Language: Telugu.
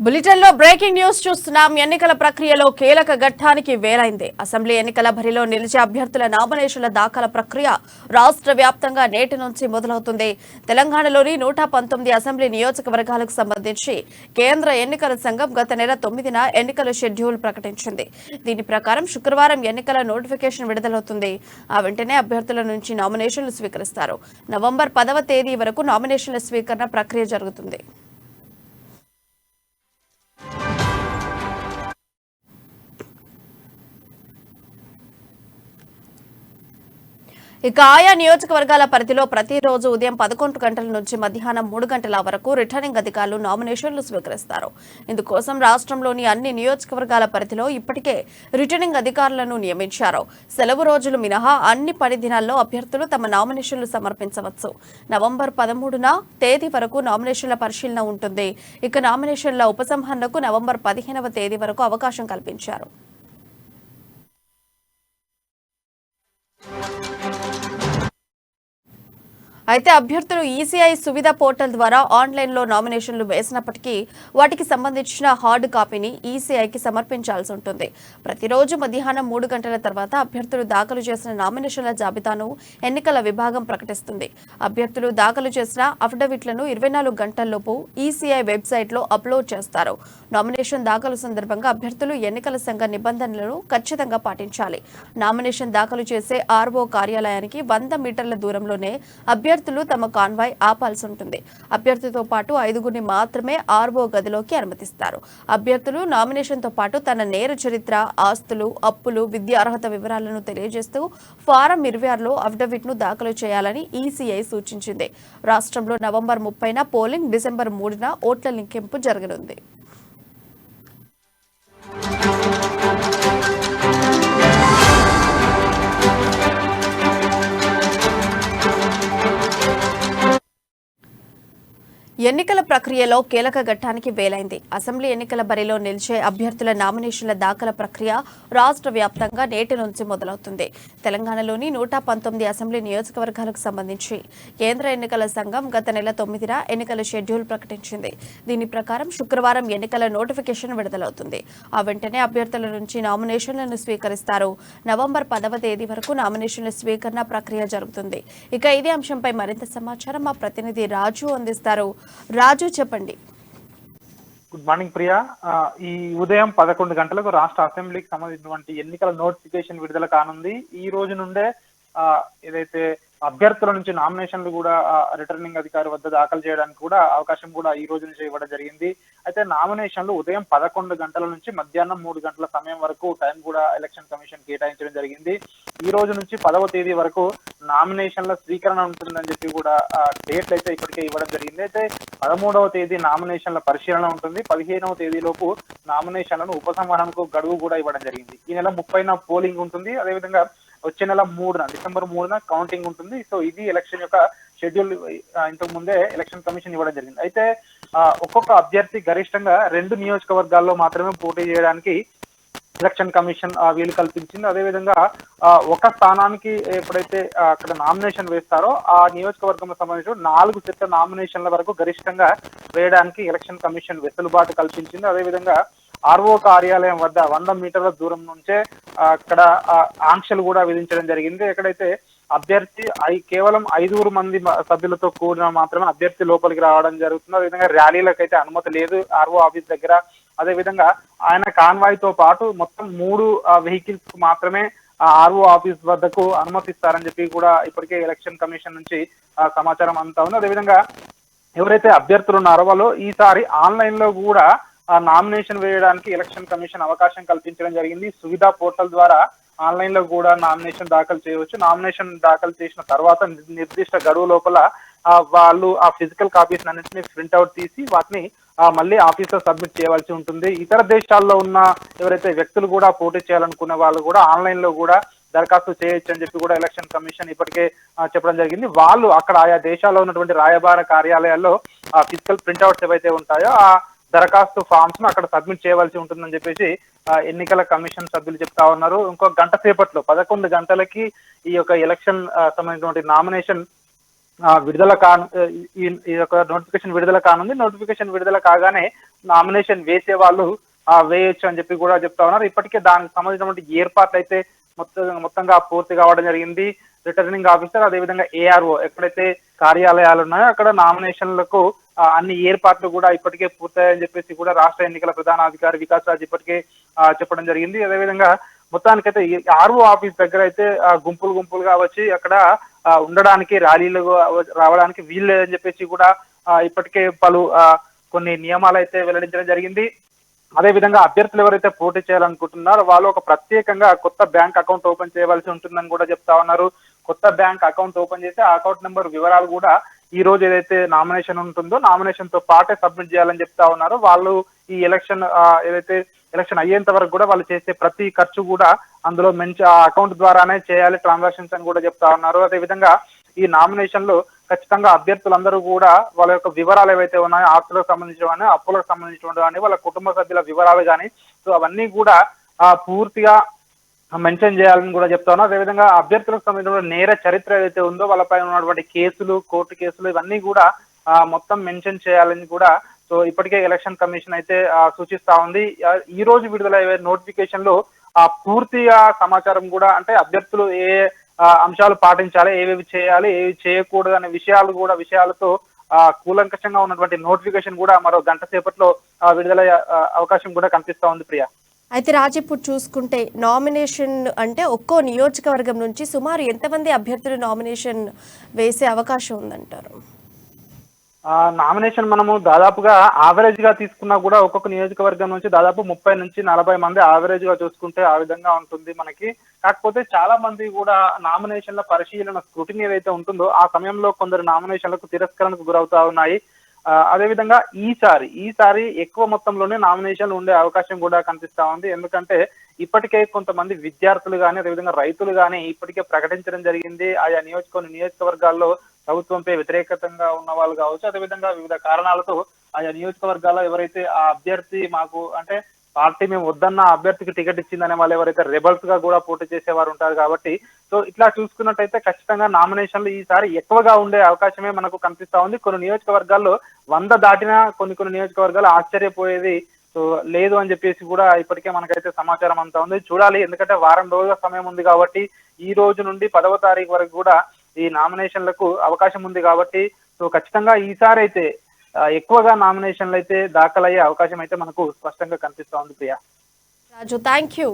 బులెటిన్లో బ్రేకింగ్ న్యూస్ చూస్తున్నాం. ఎన్నికల ప్రక్రియలో కీలక ఘట్టానికి వేరైంది. అసెంబ్లీ ఎన్నికల బరిలో నిలిచే అభ్యర్థుల నామినేషన్ల దాఖల ప్రక్రియ రాష్ట్ర వ్యాప్తంగా నేటి నుంచి మొదలవుతుంది. తెలంగాణలోని 119 అసెంబ్లీ నియోజకవర్గాలకు సంబంధించి కేంద్ర ఎన్నికల సంఘం గత నెల 9న ఎన్నికల షెడ్యూల్ ప్రకటించింది. దీని ప్రకారం శుక్రవారం ఎన్నికల నోటిఫికేషన్ విడుదలవుతుంది. ఆ వెంటనే అభ్యర్థుల నుంచి నామినేషన్లు స్వీకరిస్తారు. నవంబర్ 10వ తేదీ వరకు నామినేషన్ల స్వీకరణ ప్రక్రియ జరుగుతుంది. ఇక ఆయా నియోజకవర్గాల పరిధిలో ప్రతిరోజు ఉదయం 11 గంటల నుంచి మధ్యాహ్నం 3 గంటల వరకు రిటర్నింగ్ అధికారులు నామినేషన్లు స్వీకరిస్తారు. ఇందుకోసం రాష్ట్రంలోని అన్ని నియోజకవర్గాల పరిధిలో ఇప్పటికే రిటర్నింగ్ అధికారులను నియమించారు. సెలవు రోజులు మినహా అన్ని పని దినాల్లో అభ్యర్థులు తమ నామినేషన్లు సమర్పించవచ్చు. నవంబర్ 13న తేదీ వరకు నామినేషన్ల పరిశీలన ఉంటుంది. ఇక నామినేషన్ల ఉపసంహరణకు నవంబర్ 15వ తేదీ వరకు అవకాశం కల్పించారు. అయితే అభ్యర్థులు ఈసీఐ సువిధ పోర్టల్ ద్వారా ఆన్లైన్లో నామినేషన్లు వేసినప్పటికీ వాటికి సంబంధించిన హార్డ్ కాపీని ఈసీఐకి సమర్పించాల్సి ఉంటుంది. ప్రతిరోజు మధ్యాహ్నం 3 గంటల తర్వాత అభ్యర్థులు దాఖలు చేసిన నామినేషన్ల జాబితాను ఎన్నికల విభాగం ప్రకటిస్తుంది. అభ్యర్థులు దాఖలు చేసిన అఫిడవిట్లను 24 గంటల్లోపు ఈసీఐ వెబ్సైట్లో అప్లోడ్ చేస్తారు. నామినేషన్ దాఖలు సందర్భంగా అభ్యర్థులు ఎన్నికల సంఘ నిబంధనలను ఖచ్చితంగా పాటించాలి. నామినేషన్ దాఖలు చేసే ఆర్ఓ కార్యాలయానికి 100 మీటర్ల దూరంలోనే అభ్యర్థులు తమ కాన్వాయ్ ఆపాల్సి ఉంటుంది. అభ్యర్థితో పాటు 5గురిని మాత్రమే ఆర్ఓ గదిలోకి అనుమతిస్తారు. అభ్యర్థులు నామినేషన్తో పాటు తన నేర చరిత్ర, ఆస్తులు, అప్పులు, విద్యా అర్హత వివరాలను తెలియజేస్తూ ఫారం 26లో అఫిడవిట్ను దాఖలు చేయాలని ఈసీఐ సూచించింది. రాష్ట్రంలో నవంబర్ 30న పోలింగ్, డిసెంబర్ 3న ఓట్ల లెక్కింపు జరగనుంది. ఎన్నికల ప్రక్రియలో కీలక ఘట్టానికి వేలైంది. అసెంబ్లీ ఎన్నికల బరిలో నిలిచే అభ్యర్థుల నామినేషన్ల దాఖల ప్రక్రియ రాష్ట్ర వ్యాప్తంగా నేటి నుంచి మొదలవుతుంది. తెలంగాణలోని 119 అసెంబ్లీ నియోజకవర్గాలకు సంబంధించి కేంద్ర ఎన్నికల సంఘం గత నెల 9న ఎన్నికల షెడ్యూల్ ప్రకటించింది. దీని ప్రకారం శుక్రవారం ఎన్నికల నోటిఫికేషన్ విడుదలవుతుంది. ఆ వెంటనే అభ్యర్థుల నుంచి నామినేషన్లను స్వీకరిస్తారు. నవంబర్ 10వ తేదీ వరకు నామినేషన్ల స్వీకరణ ప్రక్రియ జరుగుతుంది. ఇక ఇదే అంశంపై మరింత సమాచారం మా ప్రతినిధి రాజు అందిస్తారు. రాజు, చెప్పండి. Good morning Priya. ఈ ఉదయం 11 గంటలకు రాష్ట్ర అసెంబ్లీకి సంబంధించినటువంటి ఎన్నికల నోటిఫికేషన్ విడుదల కానుంది. ఈ రోజు నుండే ఏదైతే అభ్యర్థుల నుంచి నామినేషన్లు కూడా రిటర్నింగ్ అధికారి వద్ద దాఖలు చేయడానికి కూడా అవకాశం కూడా ఈ రోజు నుంచి ఇవ్వడం జరిగింది. అయితే నామినేషన్లు ఉదయం 11 గంటల నుంచి మధ్యాహ్నం 3 గంటల సమయం వరకు టైం కూడా ఎలక్షన్ కమిషన్ కేటాయించడం జరిగింది. ఈ రోజు నుంచి 10వ తేదీ వరకు నామినేషన్ల స్వీకరణ ఉంటుందని చెప్పి కూడా డేట్లు అయితే ఇప్పటికే ఇవ్వడం జరిగింది. అయితే 13వ తేదీ నామినేషన్ల పరిశీలన ఉంటుంది. 15వ తేదీలోపు నామినేషన్లను ఉపసంహరణకు గడువు కూడా ఇవ్వడం జరిగింది. ఈ నెల 30న పోలింగ్ ఉంటుంది. అదేవిధంగా వచ్చే నెల 3న డిసెంబర్ 3న కౌంటింగ్ ఉంటుంది. సో ఇది ఎలక్షన్ యొక్క షెడ్యూల్ ఇంతకు ముందే ఎలక్షన్ కమిషన్ ఇవ్వడం జరిగింది. అయితే ఒక్కొక్క అభ్యర్థి గరిష్టంగా 2 నియోజకవర్గాల్లో మాత్రమే పోటీ చేయడానికి ఎలక్షన్ కమిషన్ వీలు కల్పించింది. అదేవిధంగా ఒక స్థానానికి ఎప్పుడైతే అక్కడ నామినేషన్ వేస్తారో ఆ నియోజకవర్గంలో సంబంధించి 4 సెట్ల నామినేషన్ల వరకు గరిష్టంగా వేయడానికి ఎలక్షన్ కమిషన్ వెసులుబాటు కల్పించింది. అదేవిధంగా ఆర్ఓ కార్యాలయం వద్ద 100 మీటర్ల దూరం నుంచే అక్కడ ఆంక్షలు కూడా విధించడం జరిగింది. ఎక్కడైతే అభ్యర్థి కేవలం 5 మంది సభ్యులతో కూడిన మాత్రమే అభ్యర్థి లోపలికి రావడం జరుగుతుంది. అదేవిధంగా ర్యాలీలకు అయితే అనుమతి లేదు ఆర్ఓ ఆఫీస్ దగ్గర. అదేవిధంగా ఆయన కాన్వాయ్ తో పాటు మొత్తం 3 వెహికల్స్ మాత్రమే ఆర్ఓ ఆఫీస్ వద్దకు అనుమతిస్తారని చెప్పి కూడా ఇప్పటికే ఎలక్షన్ కమిషన్ నుంచి సమాచారం అంతా ఉంది. అదేవిధంగా ఎవరైతే అభ్యర్థులు ఉన్నారో వాళ్ళు ఈసారి ఆన్లైన్ లో కూడా నామినేషన్ వేయడానికి ఎలక్షన్ కమిషన్ అవకాశం కల్పించడం జరిగింది. సువిధా పోర్టల్ ద్వారా ఆన్లైన్ లో కూడా నామినేషన్ దాఖలు చేయవచ్చు. నామినేషన్ దాఖలు చేసిన తర్వాత నిర్దిష్ట గడువు లోపల వాళ్ళు ఆ ఫిజికల్ కాపీస్ అన్నింటినీ ప్రింట్అవుట్ తీసి వాటిని మళ్ళీ ఆఫీస్ లో సబ్మిట్ చేయవలసి ఉంటుంది. ఇతర దేశాల్లో ఉన్న ఎవరైతే వ్యక్తులు కూడా పోటీ చేయాలనుకునే వాళ్ళు కూడా ఆన్లైన్ లో కూడా దరఖాస్తు చేయొచ్చు అని చెప్పి కూడా ఎలక్షన్ కమిషన్ ఇప్పటికే చెప్పడం జరిగింది. వాళ్ళు అక్కడ ఆయా దేశాల్లో ఉన్నటువంటి రాయబార కార్యాలయాల్లో ఫిజికల్ ప్రింట్అవుట్స్ ఏవైతే ఉంటాయో ఆ దరఖాస్తు ఫామ్స్ ను అక్కడ సబ్మిట్ చేయవలసి ఉంటుందని చెప్పేసి ఎన్నికల కమిషన్ సభ్యులు చెప్తా ఉన్నారు. ఇంకో గంట సేపట్లో 11 గంటలకి ఈ యొక్క ఎలక్షన్ సంబంధించినటువంటి నామినేషన్ విడుదల కాను ఈ యొక్క నోటిఫికేషన్ విడుదల కానుంది. నోటిఫికేషన్ విడుదల కాగానే నామినేషన్ వేసే వాళ్ళు వేయొచ్చు అని చెప్పి కూడా చెప్తా ఉన్నారు. ఇప్పటికే దానికి సంబంధించినటువంటి ఏర్పాట్లు అయితే మొత్తంగా పూర్తి కావడం జరిగింది. రిటర్నింగ్ ఆఫీసర్ అదేవిధంగా ఏఆర్ఓ ఎక్కడైతే కార్యాలయాలు ఉన్నాయో అక్కడ నామినేషన్లకు అన్ని ఏర్పాట్లు కూడా ఇప్పటికే పూర్తయ్యాయని చెప్పేసి కూడా రాష్ట్ర ఎన్నికల ప్రధాన అధికారి వికాస్ రాజ్ ఇప్పటికే చెప్పడం జరిగింది. అదేవిధంగా మొత్తానికైతే ఈ ఆర్ఓ ఆఫీస్ దగ్గర అయితే గుంపులు గుంపులుగా వచ్చి అక్కడ ఉండడానికి ర్యాలీలు రావడానికి వీలు లేదని చెప్పేసి కూడా ఇప్పటికే పలు కొన్ని నియమాలు అయితే వెల్లడించడం జరిగింది. అదేవిధంగా అభ్యర్థులు ఎవరైతే పోటీ చేయాలనుకుంటున్నారో వాళ్ళు ఒక ప్రత్యేకంగా కొత్త బ్యాంక్ అకౌంట్ ఓపెన్ చేయవలసి ఉంటుందని కూడా చెప్తా ఉన్నారు. కొత్త బ్యాంక్ అకౌంట్ ఓపెన్ చేసి ఆ అకౌంట్ నెంబర్ వివరాలు కూడా ఈ రోజు ఏదైతే నామినేషన్ ఉంటుందో నామినేషన్ తో పాటే సబ్మిట్ చేయాలని చెప్తా ఉన్నారు. వాళ్ళు ఈ ఎలక్షన్ ఏదైతే ఎలక్షన్ అయ్యేంత వరకు కూడా వాళ్ళు చేసే ప్రతి ఖర్చు కూడా అందులో మంచి ఆ అకౌంట్ ద్వారానే చేయాలి ట్రాన్సాక్షన్స్ అని కూడా చెప్తా ఉన్నారు. అదేవిధంగా ఈ నామినేషన్ లో ఖచ్చితంగా అభ్యర్థులందరూ కూడా వాళ్ళ యొక్క వివరాలు ఏవైతే ఉన్నాయో ఆస్తులకు సంబంధించిన అప్పులకు సంబంధించిన కానీ వాళ్ళ కుటుంబ సభ్యుల వివరాలు కానీ సో అవన్నీ కూడా పూర్తిగా మెన్షన్ చేయాలని కూడా చెప్తా ఉన్నారు. అదేవిధంగా అభ్యర్థులకు సంబంధించిన నేర చరిత్ర ఏదైతే ఉందో వాళ్ళపై ఉన్నటువంటి కేసులు కోర్టు కేసులు ఇవన్నీ కూడా మొత్తం మెన్షన్ చేయాలని కూడా సో ఇప్పటికే ఎలక్షన్ కమిషన్ అయితే సూచిస్తా ఉంది. ఈ రోజు విడుదలయ్యే నోటిఫికేషన్ లో పూర్తిగా సమాచారం కూడా అంటే అభ్యర్థులు ఏ అంశాలు పాటించాలి, ఏవేవి చేయాలి, ఏవి చేయకూడదు అనే విషయాలతో కూలంకషంగా ఉన్నటువంటి నోటిఫికేషన్ కూడా మరో గంట సేపట్లో విడుదలయ్యే అవకాశం కూడా కనిపిస్తా ఉంది ప్రియా. అయితే రాజు ఇప్పుడు చూసుకుంటే నామినేషన్ అంటే ఒక్కో నియోజకవర్గం నుంచి సుమారు ఎంతమంది అభ్యర్థులు నామినేషన్ వేసే అవకాశం ఉందంటారు? నామినేషన్ మనము దాదాపుగా యావరేజ్ గా తీసుకున్నా కూడా ఒక్కొక్క నియోజకవర్గం నుంచి దాదాపు 30 నుంచి 40 మంది యావరేజ్ గా చూసుకుంటే ఆ విధంగా ఉంటుంది మనకి. కాకపోతే చాలా మంది కూడా నామినేషన్ల పరిశీలన స్క్రూటినీ ఏదైతే ఉంటుందో ఆ సమయంలో కొందరు నామినేషన్లకు తిరస్కరణకు గురవుతా ఉన్నాయి. అదేవిధంగా ఈసారి ఎక్కువ మొత్తంలోనే నామినేషన్లు ఉండే అవకాశం కూడా కనిపిస్తా ఉంది. ఎందుకంటే ఇప్పటికే కొంతమంది విద్యార్థులు కానీ అదేవిధంగా రైతులు కానీ ఇప్పటికే ప్రకటించడం జరిగింది. ఆయా నియోజకవర్గాల్లో ప్రభుత్వంపై వ్యతిరేకతంగా ఉన్న వాళ్ళు కావచ్చు, అదేవిధంగా వివిధ కారణాలతో ఆయా నియోజకవర్గాల్లో ఎవరైతే ఆ అభ్యర్థి మాకు అంటే పార్టీ మేము వద్దన్న అభ్యర్థికి టికెట్ ఇచ్చిందనే వాళ్ళు ఎవరైతే రెబల్స్ గా కూడా పోటీ చేసేవారు ఉంటారు. కాబట్టి సో ఇట్లా చూసుకున్నట్టయితే ఖచ్చితంగా నామినేషన్లు ఈసారి ఎక్కువగా ఉండే అవకాశమే మనకు కనిపిస్తా ఉంది. కొన్ని నియోజకవర్గాల్లో 100 దాటినా కొన్ని నియోజకవర్గాలు ఆశ్చర్యపోయేది సో లేదు అని చెప్పేసి కూడా ఇప్పటికే మనకైతే సమాచారం అంతా ఉంది. చూడాలి, ఎందుకంటే వారం రోజుల సమయం ఉంది కాబట్టి ఈ రోజు నుండి 10వ తారీఖు వరకు కూడా ఈ నామినేషన్లకు అవకాశం ఉంది కాబట్టి సో ఖచ్చితంగా ఈసారి అయితే ఎక్కువగా నామినేషన్లు అయితే దాఖలయ్యే అవకాశం అయితే మనకు స్పష్టంగా కనిపిస్తా ఉంది ప్రియా. రాజు, థ్యాంక్ యూ.